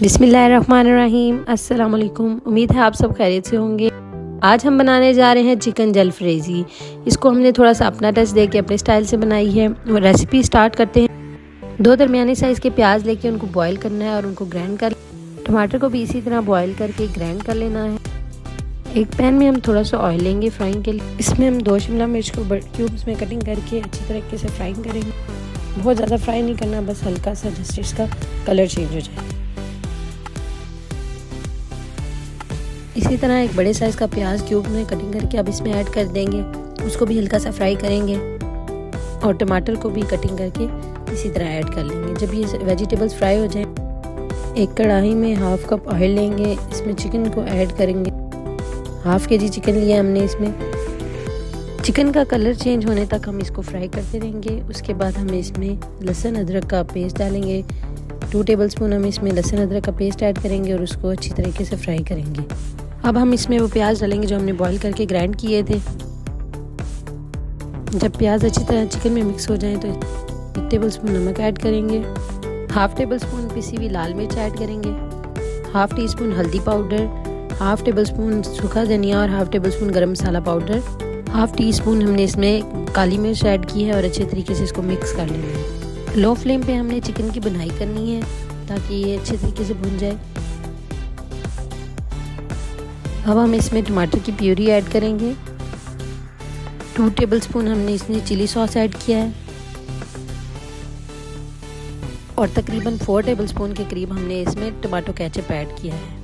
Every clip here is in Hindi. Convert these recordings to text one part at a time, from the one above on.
बिस्मिल्लाहिर्रहमानिर्रहीम। अस्सलाम वालेकुम। उम्मीद है आप सब खैरियत से होंगे। आज हम बनाने जा रहे हैं चिकन जलफ्रेज़ी। इसको हमने थोड़ा सा अपना टच देके अपने स्टाइल से बनाई है। वो रेसिपी स्टार्ट करते हैं। 2 दरमियानी साइज़ के प्याज लेके उनको बॉईल करना है और उनको ग्राइंड कर, टमाटर को भी इसी तरह बॉईल करके ग्राइंड कर लेना है। एक पैन में हम थोड़ा सा ऑयल लेंगे फ्राइंग के लिए। इसमें हम 2 शिमला मिर्च को क्यूब्स में कटिंग करके अच्छी तरीके से फ्राइंग करेंगे। बहुत ज़्यादा फ्राई नहीं करना, बस हल्का सा जस्ट इसका कलर चेंज हो जाए। इसी तरह एक बड़े साइज़ का प्याज क्यूब में कटिंग करके अब इसमें ऐड कर देंगे। उसको भी हल्का सा फ्राई करेंगे और टमाटर को भी कटिंग करके इसी तरह ऐड कर लेंगे। जब ये वेजिटेबल्स फ्राई हो जाए, एक कढ़ाई में 1/2 कप ऑयल लेंगे। इसमें चिकन को ऐड करेंगे। 1/2 kg चिकन लिया हमने। इसमें चिकन का कलर चेंज होने तक हम इसको फ्राई करते रहेंगे। उसके बाद हम इसमें लहसुन अदरक का पेस्ट डालेंगे। 2 टेबलस्पून हम इसमें लहसुन अदरक का पेस्ट ऐड करेंगे और उसको अच्छी तरीके से फ्राई करेंगे। अब हम इसमें वो प्याज डालेंगे जो हमने बॉईल करके ग्राइंड किए थे। जब प्याज अच्छी तरह चिकन में मिक्स हो जाए तो 1 टेबलस्पून नमक ऐड करेंगे। 1/2 टेबलस्पून पिसी हुई लाल मिर्च ऐड करेंगे। 1/2 टीस्पून हल्दी पाउडर, 1/2 टेबलस्पून सूखा धनिया और 1/2 टेबलस्पून गरम मसाला पाउडर, 1/2 टीस्पून हमने इसमें काली मिर्च ऐड की है और अच्छे तरीके से इसको मिक्स कर लेना है। लो फ्लेम पे हमने चिकन की बुनाई करनी है ताकि ये अच्छे तरीके से भुन जाए। अब हम इसमें टमाटर की प्यूरी ऐड करेंगे। 2 टेबलस्पून हमने इसमें चिली सॉस ऐड किया है और तकरीबन 4 टेबलस्पून के करीब हमने इसमें टमाटो केचप ऐड किया है।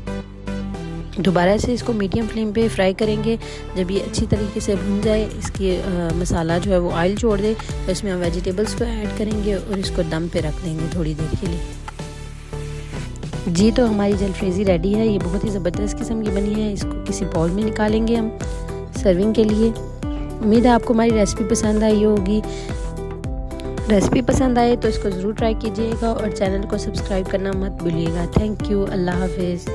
दोबारा से इसको मीडियम फ्लेम पे फ्राई करेंगे। जब ये अच्छी तरीके से भुन जाए, इसके मसाला जो है वो ऑयल छोड़ दे, तो इसमें हम वेजिटेबल्स को ऐड करेंगे और इसको दम पे रख देंगे थोड़ी देर के लिए। जी, तो हमारी जलफ्रेज़ी रेडी है। ये बहुत ही ज़बरदस्त किस्म की बनी है। इसको किसी बाउल में निकालेंगे हम सर्विंग के लिए। उम्मीद है आपको हमारी रेसिपी पसंद आई होगी। रेसिपी पसंद आए तो इसको ज़रूर ट्राई कीजिएगा और चैनल को सब्सक्राइब करना मत भूलिएगा। Thank you. अल्लाह हाफिज़।